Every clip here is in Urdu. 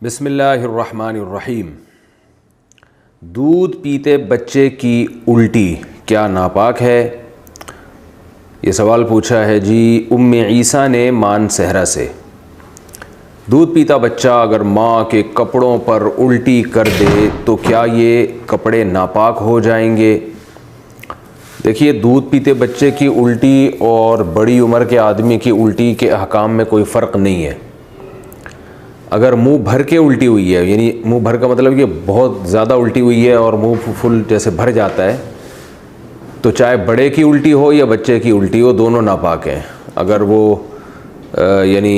بسم اللہ الرحمن الرحیم۔ دودھ پیتے بچے کی الٹی کیا ناپاک ہے؟ یہ سوال پوچھا ہے جی ام عیسیٰ نے مان صحرا سے۔ دودھ پیتا بچہ اگر ماں کے کپڑوں پر الٹی کر دے تو کیا یہ کپڑے ناپاک ہو جائیں گے؟ دیکھیے، دودھ پیتے بچے کی الٹی اور بڑی عمر کے آدمی کی الٹی کے احکام میں کوئی فرق نہیں ہے۔ اگر منہ بھر کے الٹی ہوئی ہے، یعنی منہ بھر کا مطلب کہ بہت زیادہ الٹی ہوئی ہے اور منہ فل جیسے بھر جاتا ہے، تو چاہے بڑے کی الٹی ہو یا بچے کی الٹی ہو، دونوں ناپاک ہیں۔ اگر وہ یعنی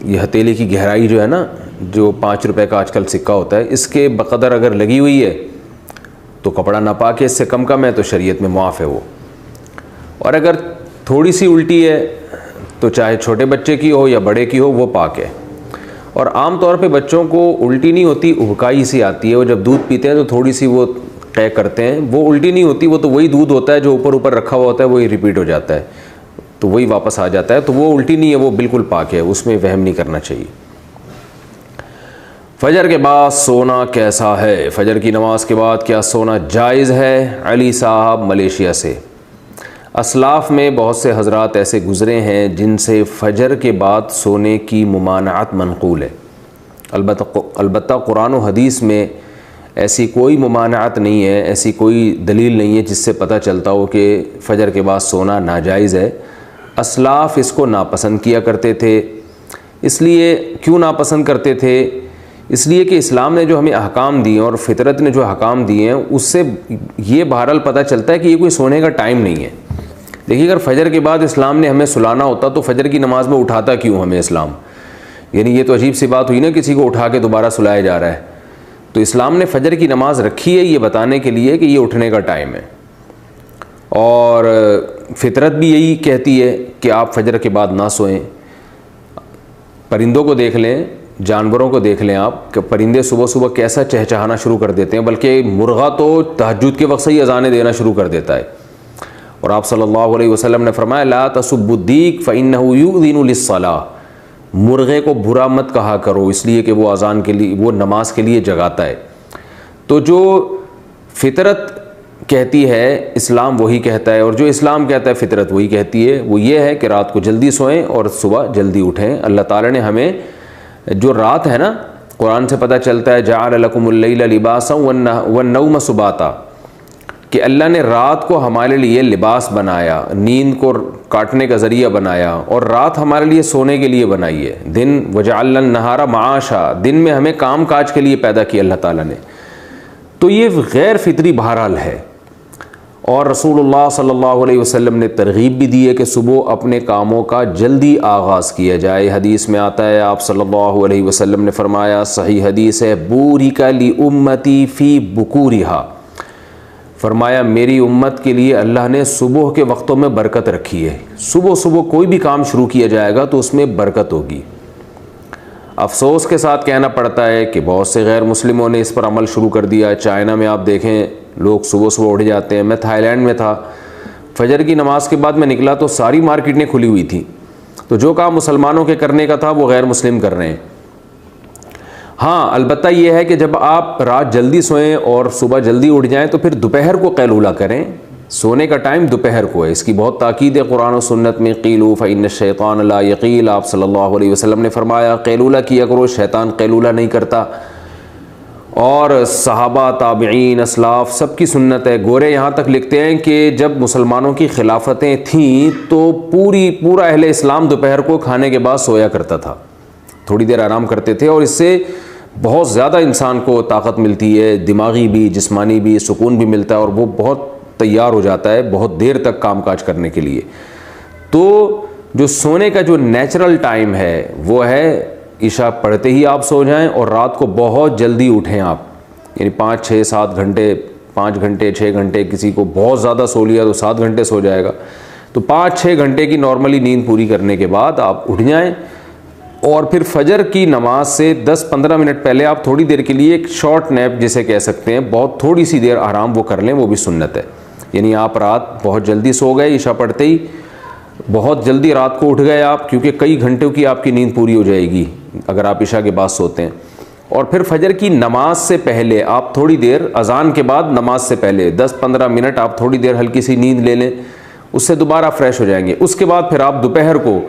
یہ ہتھیلی کی گہرائی جو ہے نا، جو 5 روپے کا آج کل سکہ ہوتا ہے، اس کے بقدر اگر لگی ہوئی ہے تو کپڑا ناپاک ہے، اس سے کم ہے تو شریعت میں معاف ہے وہ۔ اور اگر تھوڑی سی الٹی ہے تو چاہے چھوٹے بچے کی ہو یا بڑے کی ہو، وہ پاک ہے۔ اور عام طور پہ بچوں کو الٹی نہیں ہوتی، ابکائی سی آتی ہے۔ وہ جب دودھ پیتے ہیں تو تھوڑی سی وہ قے کرتے ہیں، وہ الٹی نہیں ہوتی، وہ تو وہی دودھ ہوتا ہے جو اوپر رکھا ہوا ہوتا ہے، وہی ریپیٹ ہو جاتا ہے، تو وہی واپس آ جاتا ہے، تو وہ الٹی نہیں ہے، وہ بالکل پاک ہے، اس میں وہم نہیں کرنا چاہیے۔ فجر کے بعد سونا کیسا ہے؟ فجر کی نماز کے بعد کیا سونا جائز ہے؟ علی صاحب ملیشیا سے۔ اسلاف میں بہت سے حضرات ایسے گزرے ہیں جن سے فجر کے بعد سونے کی ممانعت منقول ہے۔ البتہ قرآن و حدیث میں ایسی کوئی ممانعت نہیں ہے، ایسی کوئی دلیل نہیں ہے جس سے پتہ چلتا ہو کہ فجر کے بعد سونا ناجائز ہے۔ اسلاف اس کو ناپسند کیا کرتے تھے۔ اس لیے کیوں ناپسند کرتے تھے؟ اس لیے کہ اسلام نے جو ہمیں احکام دیے اور فطرت نے جو احکام دیے ہیں، اس سے یہ بہرحال پتہ چلتا ہے کہ یہ کوئی سونے کا ٹائم نہیں ہے۔ دیکھیے، اگر فجر کے بعد اسلام نے ہمیں سلانا ہوتا تو فجر کی نماز میں اٹھاتا کیوں ہمیں اسلام؟ یعنی یہ تو عجیب سی بات ہوئی نا، کسی کو اٹھا کے دوبارہ سلایا جا رہا ہے۔ تو اسلام نے فجر کی نماز رکھی ہے یہ بتانے کے لیے کہ یہ اٹھنے کا ٹائم ہے، اور فطرت بھی یہی کہتی ہے کہ آپ فجر کے بعد نہ سوئیں۔ پرندوں کو دیکھ لیں، جانوروں کو دیکھ لیں آپ کہ پرندے صبح صبح کیسا چہچہانا شروع کر دیتے ہیں، بلکہ مرغا تو تہجد کے وقت سے ہی اذانیں دینا شروع کر دیتا ہے۔ اور آپ صلی اللہ علیہ وسلم نے فرمایا لا تسبوا الدیک فإنہ یؤذن للصلاۃ، مرغے کو برا مت کہا کرو اس لیے کہ وہ اذان کے لیے، وہ نماز کے لیے جگاتا ہے۔ تو جو فطرت کہتی ہے اسلام وہی کہتا ہے، اور جو اسلام کہتا ہے فطرت وہی کہتی ہے، وہ یہ ہے کہ رات کو جلدی سوئیں اور صبح جلدی اٹھیں۔ اللہ تعالیٰ نے ہمیں جو رات ہے نا، قرآن سے پتہ چلتا ہے جعل لکم اللیل لباسا والنوم سباتا، کہ اللہ نے رات کو ہمارے لیے لباس بنایا، نیند کو کاٹنے کا ذریعہ بنایا، اور رات ہمارے لیے سونے کے لیے بنائی ہے۔ دن وجعلنا النہار معاشا، دن میں ہمیں کام کاج کے لیے پیدا کیا اللہ تعالیٰ نے۔ تو یہ غیر فطری بہرحال ہے، اور رسول اللہ صلی اللہ علیہ وسلم نے ترغیب بھی دی ہے کہ صبح اپنے کاموں کا جلدی آغاز کیا جائے۔ حدیث میں آتا ہے، آپ صلی اللہ علیہ وسلم نے فرمایا، صحیح حدیث ہے، بورک لامتی فی بکورہا، فرمایا میری امت کے لیے اللہ نے صبح کے وقتوں میں برکت رکھی ہے۔ صبح کوئی بھی کام شروع کیا جائے گا تو اس میں برکت ہوگی۔ افسوس کے ساتھ کہنا پڑتا ہے کہ بہت سے غیر مسلموں نے اس پر عمل شروع کر دیا۔ چائنا میں آپ دیکھیں لوگ صبح اٹھ جاتے ہیں۔ میں تھائی لینڈ میں تھا، فجر کی نماز کے بعد میں نکلا تو ساری مارکیٹیں کھلی ہوئی تھیں، تو جو کام مسلمانوں کے کرنے کا تھا وہ غیر مسلم کر رہے ہیں۔ ہاں، البتہ یہ ہے کہ جب آپ رات جلدی سوئیں اور صبح جلدی اٹھ جائیں تو پھر دوپہر کو قیلولہ کریں۔ سونے کا ٹائم دوپہر کو ہے، اس کی بہت تاکید ہے قرآن و سنت میں۔ قیلوا فإن الشیطان لا یقیل، آپ صلی اللہ علیہ وسلم نے فرمایا قیلولہ کیا کرو، شیطان قیلولہ نہیں کرتا۔ اور صحابہ، تابعین، اسلاف سب کی سنت ہے۔ گورے یہاں تک لکھتے ہیں کہ جب مسلمانوں کی خلافتیں تھیں تو پورا اہل اسلام دوپہر کو کھانے کے بعد سویا کرتا تھا، تھوڑی دیر آرام کرتے تھے، اور اس سے بہت زیادہ انسان کو طاقت ملتی ہے، دماغی بھی جسمانی بھی سکون بھی ملتا ہے، اور وہ بہت تیار ہو جاتا ہے بہت دیر تک کام کاج کرنے کے لیے۔ تو جو سونے کا جو نیچرل ٹائم ہے وہ ہے عشاء پڑھتے ہی آپ سو جائیں، اور رات کو بہت جلدی اٹھیں آپ، یعنی 5 6 7 گھنٹے، 5 گھنٹے 6 گھنٹے، کسی کو بہت زیادہ سو لیا تو 7 گھنٹے سو جائے گا، تو 5 6 گھنٹے کی نارملی نیند پوری کرنے کے بعد آپ اٹھ جائیں، اور پھر فجر کی نماز سے 10 15 منٹ پہلے آپ تھوڑی دیر کے لیے ایک شارٹ نیپ جسے کہہ سکتے ہیں، بہت تھوڑی سی دیر آرام وہ کر لیں، وہ بھی سنت ہے۔ یعنی آپ رات بہت جلدی سو گئے، عشاء پڑھتے ہی بہت جلدی رات کو اٹھ گئے آپ، کیونکہ کئی گھنٹوں کی آپ کی نیند پوری ہو جائے گی اگر آپ عشاء کے بعد سوتے ہیں، اور پھر فجر کی نماز سے پہلے آپ تھوڑی دیر، اذان کے بعد نماز سے پہلے 10-15 منٹ آپ تھوڑی دیر ہلکی سی نیند لے لیں، اس سے دوبارہ فریش ہو جائیں گے۔ اس کے بعد پھر آپ دوپہر کو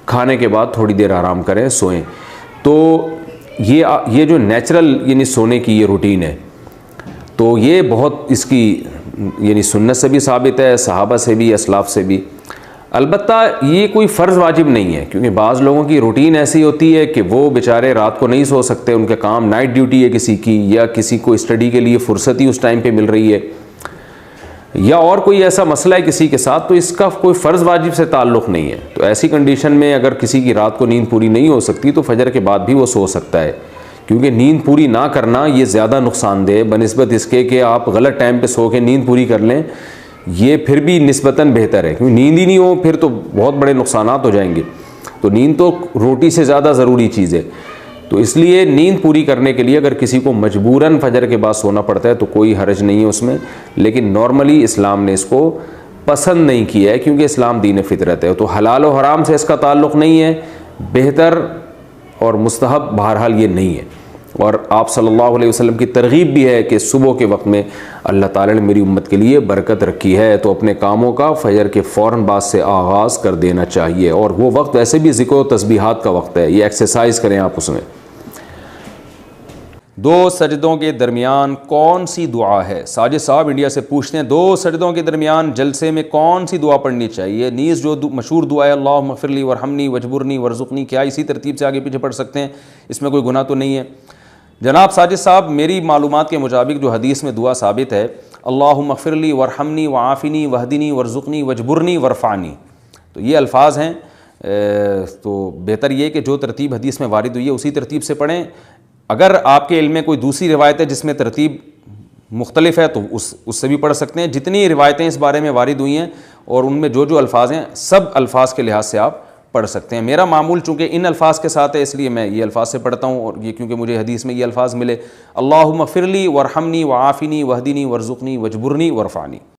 کھانے کے بعد تھوڑی دیر آرام کریں، سوئیں۔ تو یہ جو نیچرل یعنی سونے کی یہ روٹین ہے، تو یہ بہت اس کی یعنی سنت سے بھی ثابت ہے، صحابہ سے بھی، اسلاف سے بھی۔ البتہ یہ کوئی فرض واجب نہیں ہے، کیونکہ بعض لوگوں کی روٹین ایسی ہوتی ہے کہ وہ بیچارے رات کو نہیں سو سکتے، ان کے کام نائٹ ڈیوٹی ہے کسی کی، یا کسی کو اسٹڈی کے لیے فرصت ہی اس ٹائم پہ مل رہی ہے، یا اور کوئی ایسا مسئلہ ہے کسی کے ساتھ، تو اس کا کوئی فرض واجب سے تعلق نہیں ہے۔ تو ایسی کنڈیشن میں اگر کسی کی رات کو نیند پوری نہیں ہو سکتی تو فجر کے بعد بھی وہ سو سکتا ہے، کیونکہ نیند پوری نہ کرنا یہ زیادہ نقصان دہ بنسبت اس کے کہ آپ غلط ٹائم پہ سو کے نیند پوری کر لیں، یہ پھر بھی نسبتاً بہتر ہے، کیونکہ نیند ہی نہیں ہو پھر تو بہت بڑے نقصانات ہو جائیں گے۔ تو نیند تو روٹی سے زیادہ ضروری چیز ہے، تو اس لیے نیند پوری کرنے کے لیے اگر کسی کو مجبوراً فجر کے بعد سونا پڑتا ہے تو کوئی حرج نہیں ہے اس میں، لیکن نارملی اسلام نے اس کو پسند نہیں کیا ہے، کیونکہ اسلام دین فطرت ہے۔ تو حلال و حرام سے اس کا تعلق نہیں ہے، بہتر اور مستحب بہرحال یہ نہیں ہے۔ اور آپ صلی اللہ علیہ وسلم کی ترغیب بھی ہے کہ صبح کے وقت میں اللہ تعالیٰ نے میری امت کے لیے برکت رکھی ہے، تو اپنے کاموں کا فجر کے فوراً بعد سے آغاز کر دینا چاہیے، اور وہ وقت ویسے بھی ذکر و تسبیحات کا وقت ہے، یہ ایکسرسائز کریں آپ اس میں۔ 2 سجدوں کے درمیان کون سی دعا ہے؟ ساجد صاحب انڈیا سے پوچھتے ہیں 2 سجدوں کے درمیان جلسے میں کون سی دعا پڑھنی چاہیے؟ نیز جو مشہور دعا ہے اللہم اغفر لی ورحمنی وجبرنی ورزقنی، کیا اسی ترتیب سے آگے پیچھے پڑھ سکتے ہیں؟ اس میں کوئی گناہ تو نہیں ہے؟ جناب ساجد صاحب، میری معلومات کے مطابق جو حدیث میں دعا ثابت ہے اللہم اغفر لی ورحمنی وعافنی وہدنی ورزقنی وجبرنی ورفعنی، تو یہ الفاظ ہیں، تو بہتر یہ کہ جو ترتیب حدیث میں وارد ہوئی ہے اسی ترتیب سے پڑھیں۔ اگر آپ کے علم میں کوئی دوسری روایت ہے جس میں ترتیب مختلف ہے تو اس سے بھی پڑھ سکتے ہیں۔ جتنی روایتیں اس بارے میں وارد ہوئی ہیں اور ان میں جو الفاظ ہیں سب الفاظ کے لحاظ سے آپ پڑھ سکتے ہیں۔ میرا معمول چونکہ ان الفاظ کے ساتھ ہے اس لیے میں یہ الفاظ سے پڑھتا ہوں، اور یہ کیونکہ مجھے حدیث میں یہ الفاظ ملے اللہم اغفر لی ورحمنی وعافنی وہدنی ورزقنی وجبرنی ورفعنی۔